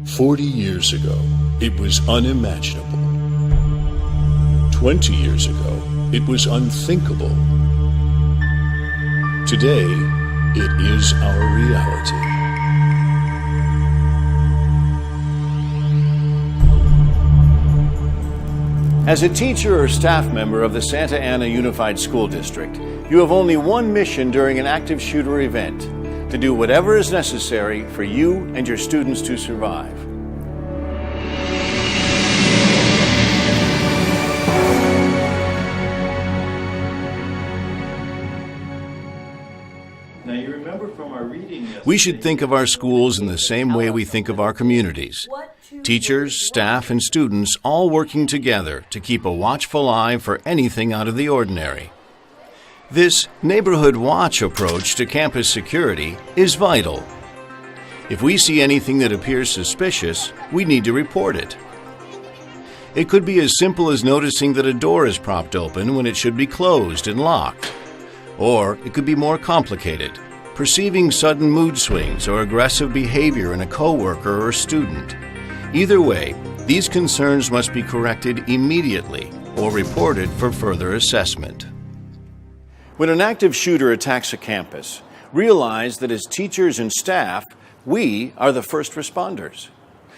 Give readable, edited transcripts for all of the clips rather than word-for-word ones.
40 years ago, it was unimaginable. 20 years ago, it was unthinkable. Today, it is our reality. As a teacher or staff member of the Santa Ana Unified School District, you have only one mission during an active shooter event: to do whatever is necessary for you and your students to survive. Now, you remember from our reading yesterday, we should think of our schools in the same way we think of our communities. Teachers, staff, and students all working together to keep a watchful eye for anything out of the ordinary. This neighborhood watch approach to campus security is vital. If we see anything that appears suspicious, we need to report it. It could be as simple as noticing that a door is propped open when it should be closed and locked. Or it could be more complicated, perceiving sudden mood swings or aggressive behavior in a coworker or student. Either way, these concerns must be corrected immediately or reported for further assessment. When an active shooter attacks a campus, realize that as teachers and staff, we are the first responders.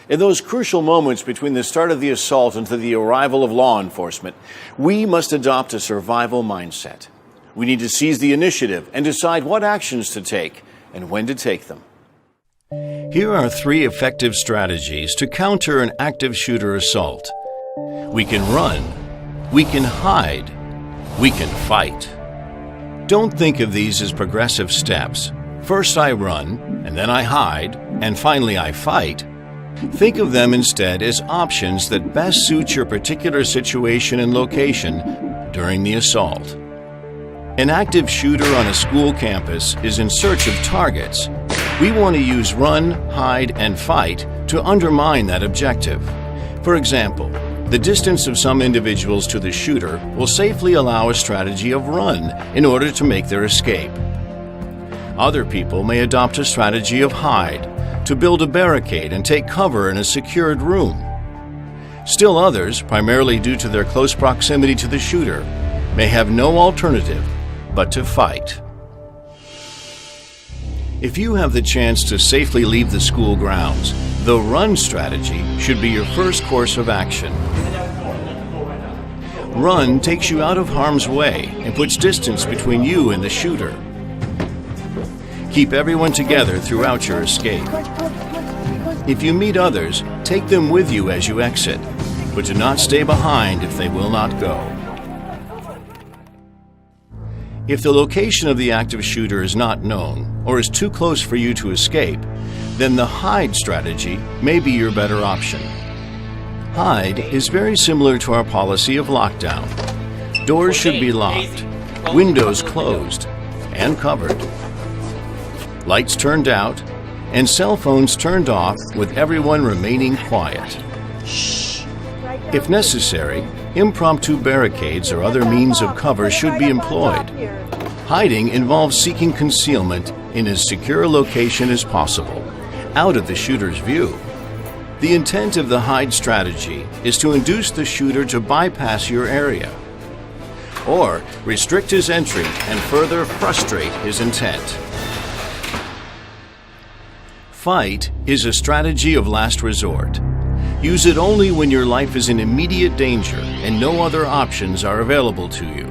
In those crucial moments between the start of the assault and the arrival of law enforcement, we must adopt a survival mindset. We need to seize the initiative and decide what actions to take and when to take them. Here are 3 effective strategies to counter an active shooter assault. We can run, we can hide, we can fight. Don't think of these as progressive steps. First I run, and then I hide, and finally I fight. Think of them instead as options that best suit your particular situation and location during the assault. An active shooter on a school campus is in search of targets. We want to use run, hide, and fight to undermine that objective. For example, the distance of some individuals to the shooter will safely allow a strategy of run in order to make their escape. Other people may adopt a strategy of hide, to build a barricade and take cover in a secured room. Still others, primarily due to their close proximity to the shooter, may have no alternative but to fight. If you have the chance to safely leave the school grounds, the run strategy should be your first course of action. Run takes you out of harm's way and puts distance between you and the shooter. Keep everyone together throughout your escape. If you meet others, take them with you as you exit, but do not stay behind if they will not go. If the location of the active shooter is not known or is too close for you to escape, then the hide strategy may be your better option. Hide is very similar to our policy of lockdown. Doors should be locked, windows closed and covered, lights turned out, and cell phones turned off with everyone remaining quiet. If necessary, impromptu barricades or other means of cover should be employed. Hiding involves seeking concealment in as secure a location as possible, out of the shooter's view. The intent of the hide strategy is to induce the shooter to bypass your area, or restrict his entry and further frustrate his intent. Fight is a strategy of last resort. Use it only when your life is in immediate danger and no other options are available to you.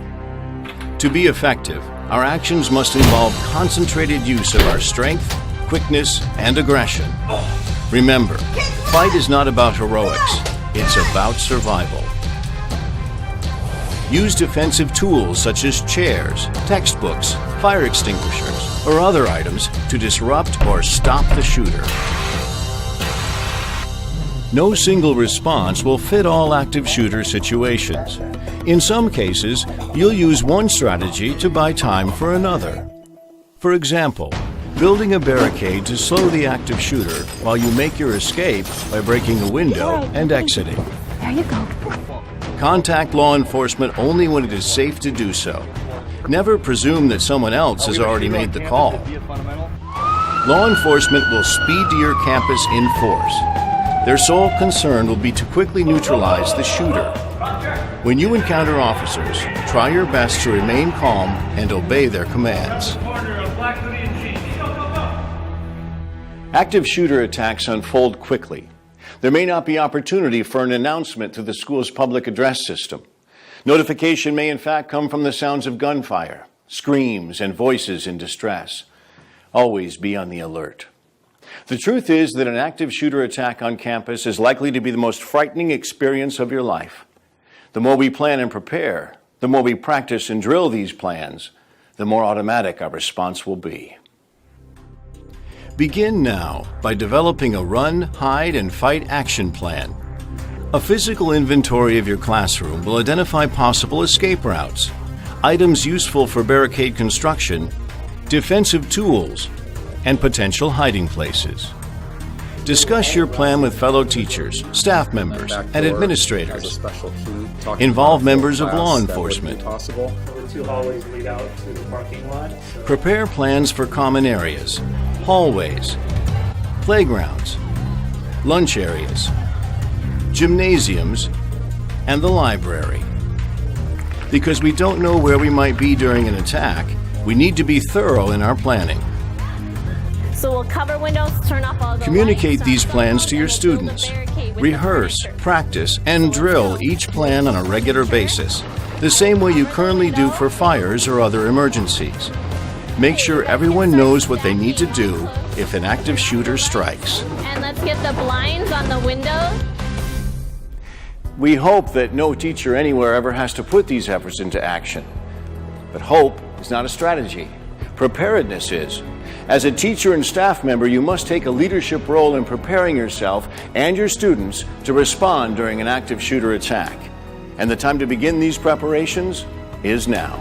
To be effective, our actions must involve concentrated use of our strength, quickness, and aggression. Remember, fight is not about heroics, it's about survival. Use defensive tools such as chairs, textbooks, fire extinguishers, or other items to disrupt or stop the shooter. No single response will fit all active shooter situations. In some cases, you'll use one strategy to buy time for another. For example, building a barricade to slow the active shooter while you make your escape by breaking a window and exiting. There you go. Contact law enforcement only when it is safe to do so. Never presume that someone else has already made the call. Law enforcement will speed to your campus in force. Their sole concern will be to quickly neutralize the shooter. When you encounter officers, try your best to remain calm and obey their commands. Active shooter attacks unfold quickly. There may not be opportunity for an announcement through the school's public address system. Notification may in fact come from the sounds of gunfire, screams, and voices in distress. Always be on the alert. The truth is that an active shooter attack on campus is likely to be the most frightening experience of your life. The more we plan and prepare, the more we practice and drill these plans, the more automatic our response will be. Begin now by developing a run, hide, and fight action plan. A physical inventory of your classroom will identify possible escape routes, items useful for barricade construction, defensive tools, and potential hiding places. Discuss your plan with fellow teachers, staff members, and administrators. Involve members of law enforcement. The two hallways lead out to the parking lot. Prepare plans for common areas, hallways, playgrounds, lunch areas, gymnasiums, and the library. Because we don't know where we might be during an attack, we need to be thorough in our planning. So we'll cover windows, turn off all the Communicate lights, these plans to your students. Rehearse, practice, and drill each plan on a regular basis, the same way you currently do for fires or other emergencies. Make sure everyone knows what they need to do if an active shooter strikes. And let's get the blinds on the windows. We hope that no teacher anywhere ever has to put these efforts into action. But hope is not a strategy. Preparedness is. As a teacher and staff member, you must take a leadership role in preparing yourself and your students to respond during an active shooter attack. And the time to begin these preparations is now.